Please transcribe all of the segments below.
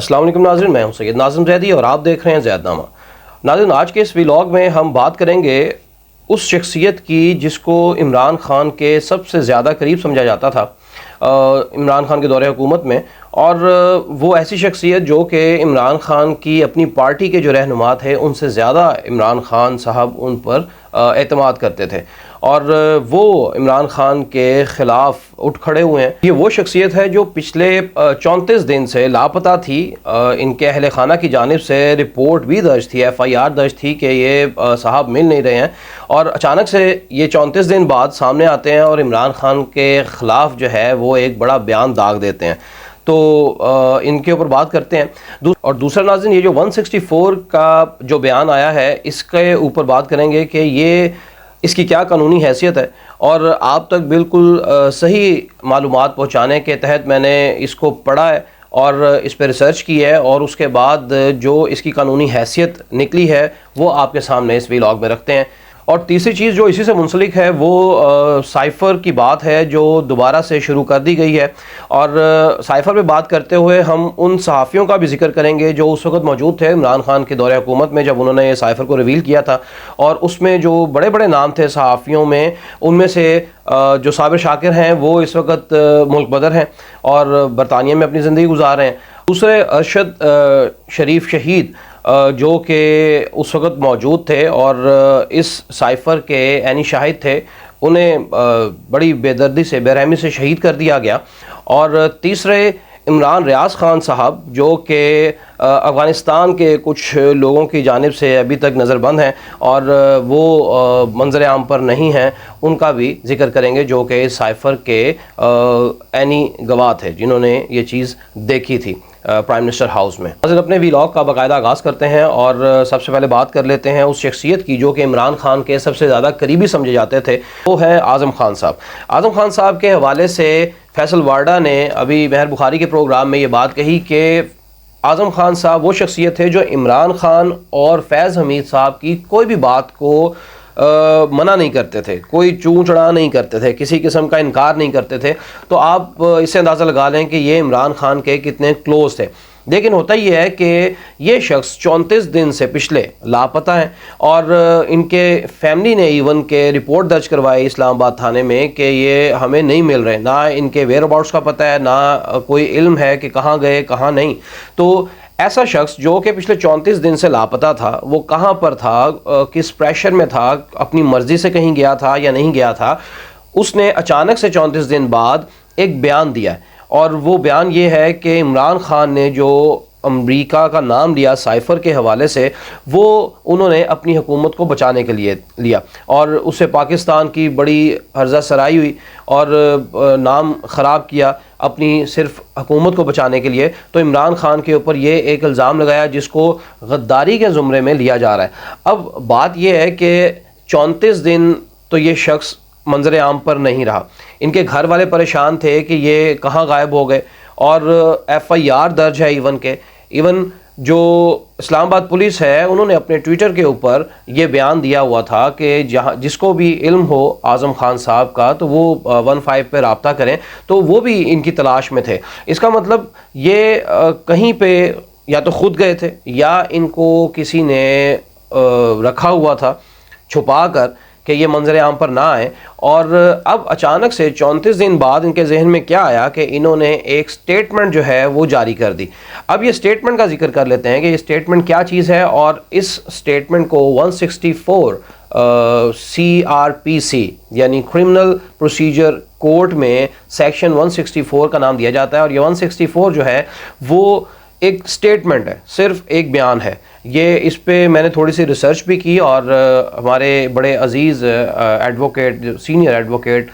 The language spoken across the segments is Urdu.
السلام علیکم ناظرین، میں ہوں سید ناظم زیدی اور آپ دیکھ رہے ہیں زید نامہ۔ ناظرین، آج کے اس ویلاگ میں ہم بات کریں گے اس شخصیت کی جس کو عمران خان کے سب سے زیادہ قریب سمجھا جاتا تھا عمران خان کے دور حکومت میں، اور وہ ایسی شخصیت جو کہ عمران خان کی اپنی پارٹی کے جو رہنما تھے ان سے زیادہ عمران خان صاحب ان پر اعتماد کرتے تھے، اور وہ عمران خان کے خلاف اٹھ کھڑے ہوئے ہیں۔ یہ وہ شخصیت ہے جو پچھلے 34 دن سے لاپتہ تھی۔ ان کے اہل خانہ کی جانب سے رپورٹ بھی درج تھی، FIR درج تھی کہ یہ صاحب مل نہیں رہے ہیں، اور اچانک سے یہ 34 دن بعد سامنے آتے ہیں اور عمران خان کے خلاف جو ہے وہ ایک بڑا بیان داغ دیتے ہیں۔ تو ان کے اوپر بات کرتے ہیں۔ اور دوسرا ناظرین، یہ جو 164 کا جو بیان آیا ہے اس کے اوپر بات کریں گے کہ اس کی کیا قانونی حیثیت ہے، اور آپ تک بالکل صحیح معلومات پہنچانے کے تحت میں نے اس کو پڑھا ہے اور اس پہ ریسرچ کی ہے، اور اس کے بعد جو اس کی قانونی حیثیت نکلی ہے وہ آپ کے سامنے اس ویلاگ میں رکھتے ہیں۔ اور تیسری چیز جو اسی سے منسلک ہے وہ سائفر کی بات ہے جو دوبارہ سے شروع کر دی گئی ہے، اور سائفر پہ بات کرتے ہوئے ہم ان صحافیوں کا بھی ذکر کریں گے جو اس وقت موجود تھے عمران خان کے دور حکومت میں جب انہوں نے یہ سائفر کو ریویل کیا تھا، اور اس میں جو بڑے بڑے نام تھے صحافیوں میں، ان میں سے جو صابر شاکر ہیں وہ اس وقت ملک بدر ہیں اور برطانیہ میں اپنی زندگی گزار رہے ہیں۔ دوسرے ارشد شریف شہید جو کہ اس وقت موجود تھے اور اس سائفر کے عینی شاہد تھے، انہیں بڑی بے دردی سے، بے رحمی سے شہید کر دیا گیا۔ اور تیسرے عمران ریاض خان صاحب جو کہ افغانستان کے کچھ لوگوں کی جانب سے ابھی تک نظر بند ہیں اور وہ منظر عام پر نہیں ہیں، ان کا بھی ذکر کریں گے جو کہ سائفر کے عینی گواہ تھے جنہوں نے یہ چیز دیکھی تھی پرائم منسٹر ہاؤس میں۔ حضرت اپنے ویلاگ کا باقاعدہ آغاز کرتے ہیں اور سب سے پہلے بات کر لیتے ہیں اس شخصیت کی جو کہ عمران خان کے سب سے زیادہ قریبی سمجھے جاتے تھے، وہ ہے اعظم خان صاحب۔ اعظم خان صاحب کے حوالے سے فیصل وارڈا نے ابھی مہر بخاری کے پروگرام میں یہ بات کہی کہ اعظم خان صاحب وہ شخصیت ہے جو عمران خان اور فیض حمید صاحب کی کوئی بھی بات کو منع نہیں کرتے تھے، کوئی چون چڑھا نہیں کرتے تھے، کسی قسم کا انکار نہیں کرتے تھے۔ تو آپ اس سے اندازہ لگا لیں کہ یہ عمران خان کے کتنے کلوز تھے۔ لیکن ہوتا یہ ہے کہ یہ شخص 34 دن سے پچھلے لاپتہ ہیں، اور ان کے فیملی نے ایون کہ رپورٹ درج کروائی اسلام آباد تھانے میں کہ یہ ہمیں نہیں مل رہے، نہ ان کے ویئر اباؤٹس کا پتہ ہے، نہ کوئی علم ہے کہ کہاں گئے کہاں نہیں۔ تو ایسا شخص جو کہ پچھلے 34 دن سے لاپتہ تھا، وہ کہاں پر تھا، کس پریشر میں تھا، اپنی مرضی سے کہیں گیا تھا یا نہیں گیا تھا، اس نے اچانک سے 34 دن بعد ایک بیان دیا ہے، اور وہ بیان یہ ہے کہ عمران خان نے جو امریکہ کا نام لیا سائفر کے حوالے سے، وہ انہوں نے اپنی حکومت کو بچانے کے لیے لیا، اور اسے پاکستان کی بڑی ہرزہ سرائی ہوئی اور نام خراب کیا اپنی صرف حکومت کو بچانے کے لیے۔ تو عمران خان کے اوپر یہ ایک الزام لگایا جس کو غداری کے زمرے میں لیا جا رہا ہے۔ اب بات یہ ہے کہ 34 دن تو یہ شخص منظر عام پر نہیں رہا، ان کے گھر والے پریشان تھے کہ یہ کہاں غائب ہو گئے، اور FIR درج ہے ایون جو اسلام آباد پولیس ہے انہوں نے اپنے ٹویٹر کے اوپر یہ بیان دیا ہوا تھا کہ جس کو بھی علم ہو اعظم خان صاحب کا تو وہ 15 پہ رابطہ کریں، تو وہ بھی ان کی تلاش میں تھے۔ اس کا مطلب یہ کہیں پہ یا تو خود گئے تھے یا ان کو کسی نے رکھا ہوا تھا چھپا کر کہ یہ منظر عام پر نہ آئے، اور اب اچانک سے 34 دن بعد ان کے ذہن میں کیا آیا کہ انہوں نے ایک سٹیٹمنٹ جو ہے وہ جاری کر دی۔ اب یہ سٹیٹمنٹ کا ذکر کر لیتے ہیں کہ یہ سٹیٹمنٹ کیا چیز ہے، اور اس سٹیٹمنٹ کو 164 CRPC یعنی کرمنل پروسیجر کوڈ میں سیکشن 164 کا نام دیا جاتا ہے، اور یہ 164 جو ہے وہ ایک سٹیٹمنٹ ہے، صرف ایک بیان ہے۔ یہ اس پہ میں نے تھوڑی سی ریسرچ بھی کی، اور ہمارے بڑے عزیز advocate, senior advocate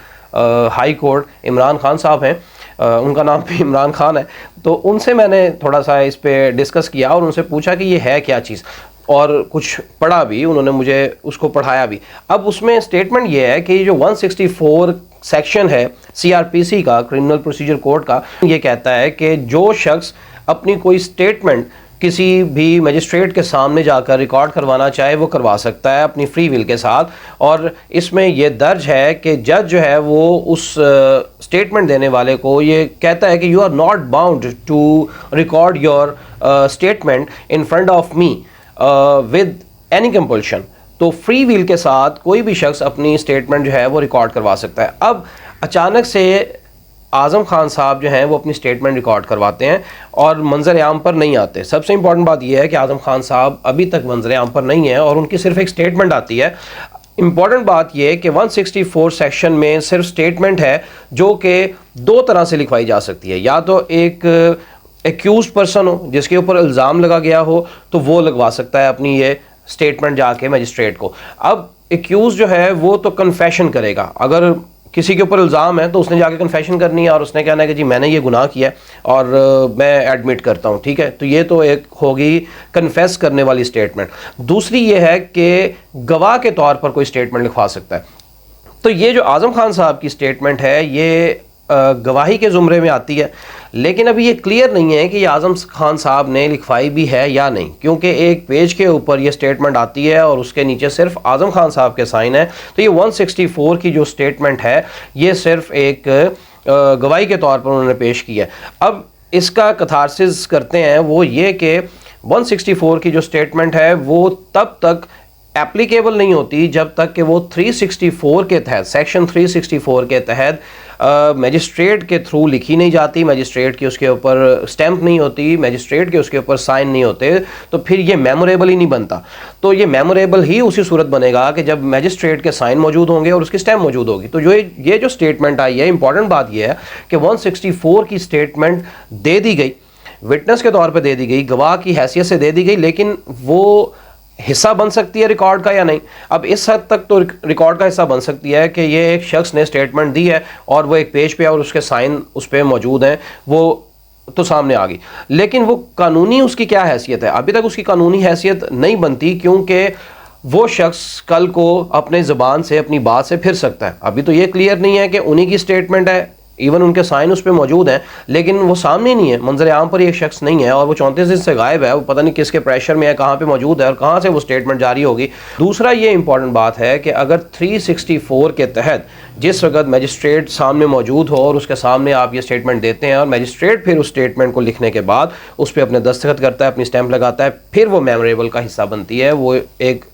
high court Imran Khan صاحب ہیں، ان کا نام بھی عمران خان ہے، تو ان سے میں نے تھوڑا سا اس پہ ڈسکس کیا اور ان سے پوچھا کہ یہ ہے کیا چیز، اور کچھ پڑھا بھی، انہوں نے مجھے اس کو پڑھایا بھی۔ اب اس میں سٹیٹمنٹ یہ ہے کہ یہ جو 164 سیکشن ہے CRPC کا، کرمنل پروسیجر کوڈ کا، یہ کہتا ہے کہ جو شخص اپنی کوئی سٹیٹمنٹ کسی بھی مجسٹریٹ کے سامنے جا کر ریکارڈ کروانا چاہے وہ کروا سکتا ہے اپنی فری ول کے ساتھ. اور اس میں یہ درج ہے کہ جج جو ہے وہ اس اسٹیٹمنٹ دینے والے کو یہ کہتا ہے کہ you are not bound to record your statement in front of me with any compulsion. تو فری ویل کے ساتھ کوئی بھی شخص اپنی اسٹیٹمنٹ جو ہے وہ ریکارڈ کروا سکتا ہے. اب اچانک سے اعظم خان صاحب جو ہیں وہ اپنی اسٹیٹمنٹ ریکارڈ کرواتے ہیں اور منظر عام پر نہیں آتے. سب سے امپورٹنٹ بات یہ ہے کہ اعظم خان صاحب ابھی تک منظر عام پر نہیں ہیں اور ان کی صرف ایک اسٹیٹمنٹ آتی ہے. امپورٹنٹ بات یہ کہ 164 سیکشن میں صرف اسٹیٹمنٹ ہے جو کہ دو طرح سے لکھوائی جا سکتی ہے. یا تو ایک ایکیوزڈ پرسن ہو جس کے اوپر الزام لگا گیا ہو تو وہ لگوا سکتا ہے اپنی یہ اسٹیٹمنٹ جا کے مجسٹریٹ کو. اب ایکیوز جو ہے وہ تو کنفیشن کرے گا. اگر کسی کے اوپر الزام ہے تو اس نے جا کے کنفیشن کرنی ہے اور اس نے کہنا ہے کہ جی میں نے یہ گناہ کیا ہے اور میں ایڈمٹ کرتا ہوں, ٹھیک ہے. تو یہ تو ایک ہوگی کنفیس کرنے والی اسٹیٹمنٹ. دوسری یہ ہے کہ گواہ کے طور پر کوئی اسٹیٹمنٹ لکھوا سکتا ہے. تو یہ جو اعظم خان صاحب کی اسٹیٹمنٹ ہے یہ گواہی کے زمرے میں آتی ہے, لیکن ابھی یہ کلیئر نہیں ہے کہ یہ اعظم خان صاحب نے لکھوائی بھی ہے یا نہیں, کیونکہ ایک پیج کے اوپر یہ اسٹیٹمنٹ آتی ہے اور اس کے نیچے صرف اعظم خان صاحب کے سائن ہے. تو یہ 164 کی جو اسٹیٹمنٹ ہے یہ صرف ایک گواہی کے طور پر انہوں نے پیش کی ہے. اب اس کا کتھارسس کرتے ہیں وہ یہ کہ 164 کی جو اسٹیٹمنٹ ہے وہ تب تک اپلیکیبل نہیں ہوتی جب تک کہ وہ 364 کے تحت, سیکشن 364 کے تحت میجسٹریٹ کے تھرو لکھی نہیں جاتی, میجسٹریٹ کی اس کے اوپر سٹیمپ نہیں ہوتی, میجسٹریٹ کے اس کے اوپر سائن نہیں ہوتے, تو پھر یہ میموریبل ہی نہیں بنتا. تو یہ میموریبل ہی اسی صورت بنے گا کہ جب میجسٹریٹ کے سائن موجود ہوں گے اور اس کی سٹیمپ موجود ہوگی. تو یہ جو اسٹیٹمنٹ آئی ہے, امپورٹنٹ بات یہ ہے کہ 164 کی اسٹیٹمنٹ دے دی گئی, وٹنس کے طور پہ دے دی گئی, گواہ کی حیثیت سے دے دی گئی, لیکن وہ حصہ بن سکتی ہے ریکارڈ کا یا نہیں. اب اس حد تک تو ریکارڈ کا حصہ بن سکتی ہے کہ یہ ایک شخص نے اسٹیٹمنٹ دی ہے اور وہ ایک پیج پہ اور اس کے سائن اس پہ موجود ہیں, وہ تو سامنے آ گئی. لیکن وہ قانونی اس کی کیا حیثیت ہے, ابھی تک اس کی قانونی حیثیت نہیں بنتی, کیونکہ وہ شخص کل کو اپنے زبان سے اپنی بات سے پھر سکتا ہے. ابھی تو یہ کلیئر نہیں ہے کہ انہی کی اسٹیٹمنٹ ہے, ایون ان کے سائن اس پہ موجود ہیں, لیکن وہ سامنے نہیں ہے, منظر عام پر ایک شخص نہیں ہے اور وہ 34 دن سے غائب ہے, وہ پتہ نہیں کس کے پریشر میں ہے, کہاں پہ موجود ہے اور کہاں سے وہ اسٹیٹمنٹ جاری ہوگی. دوسرا یہ امپورٹنٹ بات ہے کہ اگر 364 کے تحت جس وقت میجسٹریٹ سامنے موجود ہو اور اس کے سامنے آپ یہ اسٹیٹمنٹ دیتے ہیں اور میجسٹریٹ پھر اس اسٹیٹمنٹ کو لکھنے کے بعد اس پہ اپنے دستخط کرتا ہے, اپنی اسٹیمپ لگاتا ہے, پھر وہ میموریبل کا حصہ بنتی ہے, وہ ایک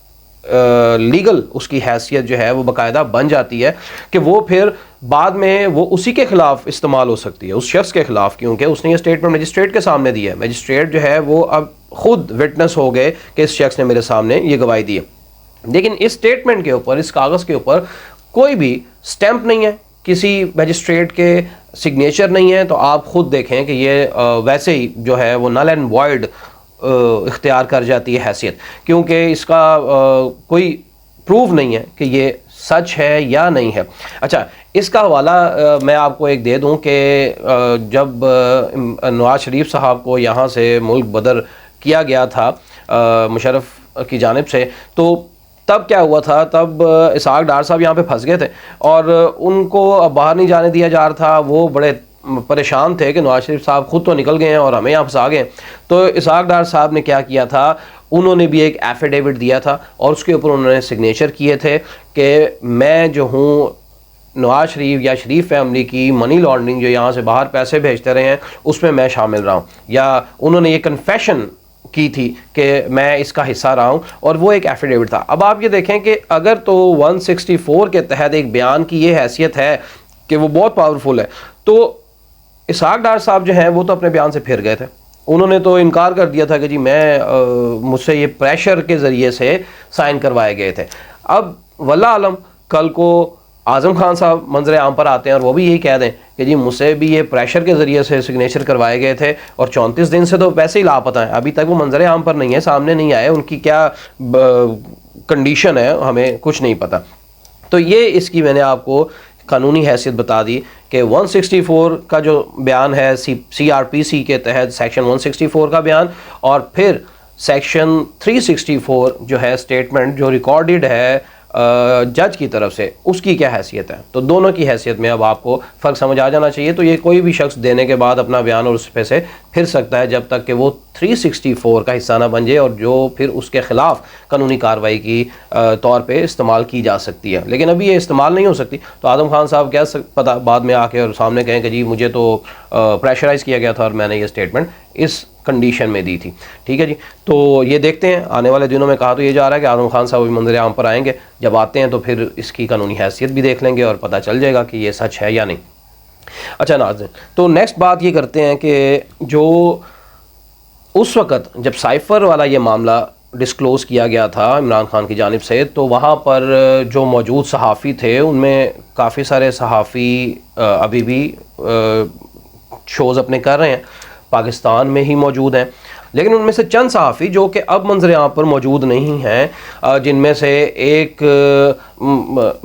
لیگل اس کی حیثیت جو ہے وہ باقاعدہ بن جاتی ہے کہ وہ پھر بعد میں وہ اسی کے خلاف استعمال ہو سکتی ہے, اس شخص کے خلاف, کیونکہ اس نے یہ اسٹیٹمنٹ میجسٹریٹ کے سامنے دی ہے. میجسٹریٹ جو ہے وہ اب خود وٹنس ہو گئے کہ اس شخص نے میرے سامنے یہ گواہی دی ہے. لیکن اس اسٹیٹمنٹ کے اوپر, اس کاغذ کے اوپر کوئی بھی سٹیمپ نہیں ہے, کسی میجسٹریٹ کے سگنیچر نہیں ہے, تو آپ خود دیکھیں کہ یہ ویسے ہی جو ہے وہ نل اینڈ وائڈ اختیار کر جاتی ہے حیثیت, کیونکہ اس کا کوئی پروف نہیں ہے کہ یہ سچ ہے یا نہیں ہے. اچھا, اس کا حوالہ میں آپ کو ایک دے دوں کہ جب نواز شریف صاحب کو یہاں سے ملک بدر کیا گیا تھا مشرف کی جانب سے, تو تب کیا ہوا تھا, تب اسحاق ڈار صاحب یہاں پہ پھنس گئے تھے اور ان کو اب باہر نہیں جانے دیا جا رہا تھا. وہ بڑے پریشان تھے کہ نواز شریف صاحب خود تو نکل گئے ہیں اور ہمیں یہاں پھنسا گئے. تو اسحاق ڈار صاحب نے کیا کیا تھا, انہوں نے بھی ایک ایفیڈیوٹ دیا تھا اور اس کے اوپر انہوں نے سگنیچر کیے تھے کہ میں جو ہوں نواز شریف یا شریف فیملی کی منی لانڈرنگ جو یہاں سے باہر پیسے بھیجتے رہے ہیں اس میں شامل رہا ہوں, یا انہوں نے یہ کنفیشن کی تھی کہ میں اس کا حصہ رہا ہوں, اور وہ ایک ایفیڈیوٹ تھا. اب آپ یہ دیکھیں کہ اگر تو 164 کے تحت ایک بیان کی یہ حیثیت ہے کہ وہ بہت پاورفل ہے, تو اسحاق ڈار صاحب جو ہیں وہ تو اپنے بیان سے پھر گئے تھے. انہوں نے تو انکار کر دیا تھا کہ جی مجھ سے یہ پریشر کے ذریعے سے سائن کروائے گئے تھے. اب واللہ عالم کل کو اعظم خان صاحب منظر عام پر آتے ہیں اور وہ بھی یہی کہہ دیں کہ جی مجھ سے بھی یہ پریشر کے ذریعے سے سگنیچر کروائے گئے تھے اور 34 دن سے تو ویسے ہی لاپتہ ہیں, ابھی تک وہ منظر عام پر نہیں ہے, سامنے نہیں آئے, ان کی کیا کنڈیشن ہے ہمیں کچھ نہیں پتہ. تو یہ اس کی میں نے آپ کو قانونی حیثیت بتا دی کہ 164 کا جو بیان ہے CRPC کے تحت سیکشن 164 کا بیان, اور پھر سیکشن 364 جو ہے اسٹیٹمنٹ جو ریکارڈڈ ہے جج کی طرف سے, اس کی کیا حیثیت ہے. تو دونوں کی حیثیت میں اب آپ کو فرق سمجھ آ جانا چاہیے. تو یہ کوئی بھی شخص دینے کے بعد اپنا بیان اور اس پہ سے پھر سکتا ہے جب تک کہ وہ 364 کا حصہ نہ بن جائے، اور جو پھر اس کے خلاف قانونی کارروائی کی طور پہ استعمال کی جا سکتی ہے، لیکن ابھی یہ استعمال نہیں ہو سکتی۔ تو اعظم خان صاحب کیا پتہ بعد میں آ کے اور سامنے کہیں کہ جی مجھے تو پریشرائز کیا گیا تھا اور میں نے یہ اسٹیٹمنٹ اس کنڈیشن میں دی تھی، ٹھیک ہے جی۔ تو یہ دیکھتے ہیں آنے والے دنوں میں، کہا تو یہ جا رہا ہے کہ اعظم خان صاحب بھی منظر عام پر آئیں گے، جب آتے ہیں تو پھر اس کی قانونی حیثیت بھی دیکھ لیں گے اور پتہ چل جائے گا کہ یہ سچ ہے یا نہیں۔ اچھا ناظرین، تو نیکسٹ بات یہ کرتے ہیں کہ جو اس وقت جب سائفر والا یہ معاملہ ڈسکلوز کیا گیا تھا عمران خان کی جانب سے، تو وہاں پر جو موجود صحافی تھے ان میں کافی سارے صحافی ابھی بھی شوز اپنے کر رہے ہیں، پاکستان میں ہی موجود ہیں، لیکن ان میں سے چند صحافی جو کہ اب منظر عام پر موجود نہیں ہیں، جن میں سے ایک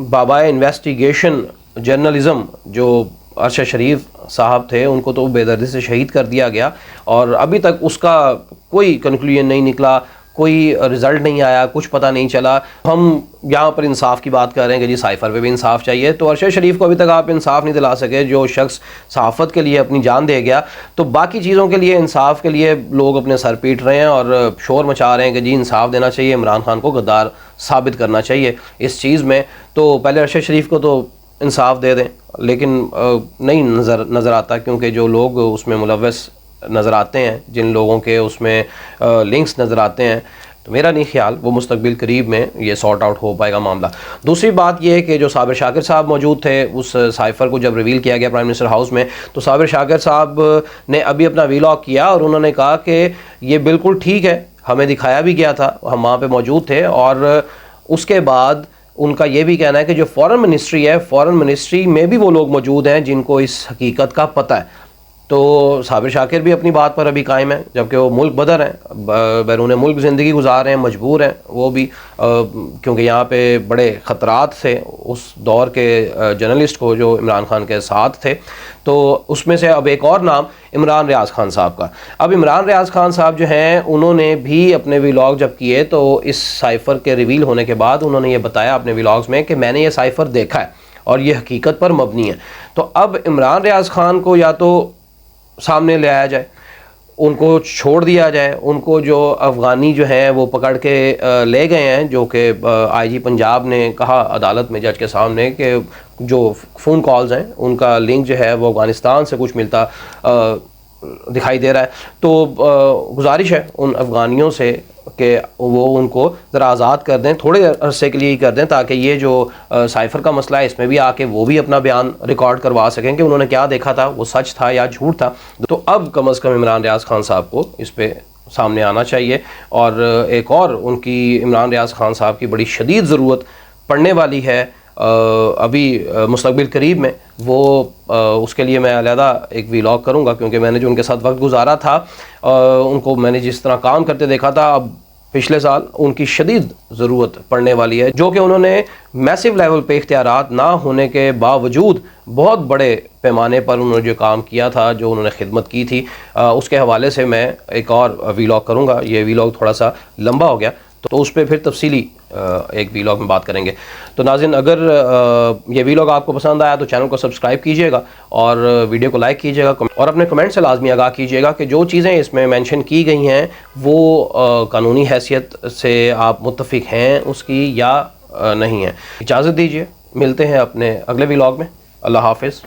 بابا انویسٹیگیشن جرنلزم جو ارشد شریف صاحب تھے، ان کو تو بے دردی سے شہید کر دیا گیا، اور ابھی تک اس کا کوئی کنکلوژن نہیں نکلا، کوئی رزلٹ نہیں آیا، کچھ پتہ نہیں چلا۔ ہم یہاں پر انصاف کی بات کر رہے ہیں کہ جی سائفر پہ بھی انصاف چاہیے، تو ارشد شریف کو ابھی تک آپ انصاف نہیں دلا سکے، جو شخص صحافت کے لیے اپنی جان دے گیا، تو باقی چیزوں کے لیے انصاف کے لیے لوگ اپنے سر پیٹ رہے ہیں اور شور مچا رہے ہیں کہ جی انصاف دینا چاہیے، عمران خان کو غدار ثابت کرنا چاہیے اس چیز میں۔ تو پہلے ارشد شریف کو تو انصاف دے دیں، لیکن نہیں نظر آتا، کیونکہ جو لوگ اس میں ملوث نظر آتے ہیں، جن لوگوں کے اس میں لنکس نظر آتے ہیں، تو میرا نہیں خیال وہ مستقبل قریب میں یہ سارٹ آؤٹ ہو پائے گا معاملہ۔ دوسری بات یہ ہے کہ جو صابر شاکر صاحب موجود تھے اس سائفر کو جب ریویل کیا گیا پرائم منسٹر ہاؤس میں، تو صابر شاکر صاحب نے ابھی اپنا ویلاگ کیا اور انہوں نے کہا کہ یہ بالکل ٹھیک ہے، ہمیں دکھایا بھی گیا تھا، ہم وہاں پہ موجود تھے، اور اس کے بعد ان کا یہ بھی کہنا ہے کہ جو فورن منسٹری ہے، فورن منسٹری میں بھی وہ لوگ موجود ہیں جن کو اس حقیقت کا پتہ ہے۔ تو صابر شاکر بھی اپنی بات پر ابھی قائم ہے، جبکہ وہ ملک بدر ہیں، بیرون ملک زندگی گزار رہے ہیں، مجبور ہیں وہ بھی، کیونکہ یہاں پہ بڑے خطرات تھے اس دور کے جرنلسٹ کو جو عمران خان کے ساتھ تھے۔ تو اس میں سے اب ایک اور نام عمران ریاض خان صاحب کا۔ اب عمران ریاض خان صاحب جو ہیں انہوں نے بھی اپنے ویلاگ جب کیے تو اس سائفر کے ریویل ہونے کے بعد انہوں نے یہ بتایا اپنے ویلاگز میں کہ میں نے یہ سائفر دیکھا ہے اور یہ حقیقت پر مبنی ہے۔ تو اب عمران ریاض خان کو یا تو سامنے لے آیا جائے، ان کو چھوڑ دیا جائے، ان کو جو افغانی جو ہیں وہ پکڑ کے لے گئے ہیں، جو کہ آئی جی پنجاب نے کہا عدالت میں جج کے سامنے کہ جو فون کالز ہیں ان کا لنک جو ہے وہ افغانستان سے کچھ ملتا دکھائی دے رہا ہے۔ تو گزارش ہے ان افغانیوں سے کہ وہ ان کو ذرا آزاد کر دیں، تھوڑے عرصے کے لیے ہی کر دیں، تاکہ یہ جو سائفر کا مسئلہ ہے اس میں بھی آ کے وہ بھی اپنا بیان ریکارڈ کروا سکیں کہ انہوں نے کیا دیکھا تھا، وہ سچ تھا یا جھوٹ تھا۔ تو اب کم از کم عمران ریاض خان صاحب کو اس پہ سامنے آنا چاہیے، اور ایک اور ان کی عمران ریاض خان صاحب کی بڑی شدید ضرورت پڑنے والی ہے ابھی مستقبل قریب میں، وہ اس کے لیے میں علیحدہ ایک ویلاگ کروں گا، کیونکہ میں نے جو ان کے ساتھ وقت گزارا تھا، ان کو میں نے جس طرح کام کرتے دیکھا تھا، اب پچھلے سال ان کی شدید ضرورت پڑنے والی ہے، جو کہ انہوں نے میسو لیول پہ اختیارات نہ ہونے کے باوجود بہت بڑے پیمانے پر انہوں نے جو کام کیا تھا، جو انہوں نے خدمت کی تھی، اس کے حوالے سے میں ایک اور ویلاگ کروں گا۔ یہ ویلاگ تھوڑا سا لمبا ہو گیا تو اس پہ پھر تفصیلی ایک ویلاگ میں بات کریں گے۔ تو ناظرین، اگر یہ ویلاگ آپ کو پسند آیا تو چینل کو سبسکرائب کیجئے گا اور ویڈیو کو لائک کیجئے گا، اور اپنے کمنٹ سے لازمی آگاہ کیجئے گا کہ جو چیزیں اس میں مینشن کی گئی ہیں وہ قانونی حیثیت سے آپ متفق ہیں اس کی یا نہیں ہیں۔ اجازت دیجئے، ملتے ہیں اپنے اگلے ویلاگ میں۔ اللہ حافظ۔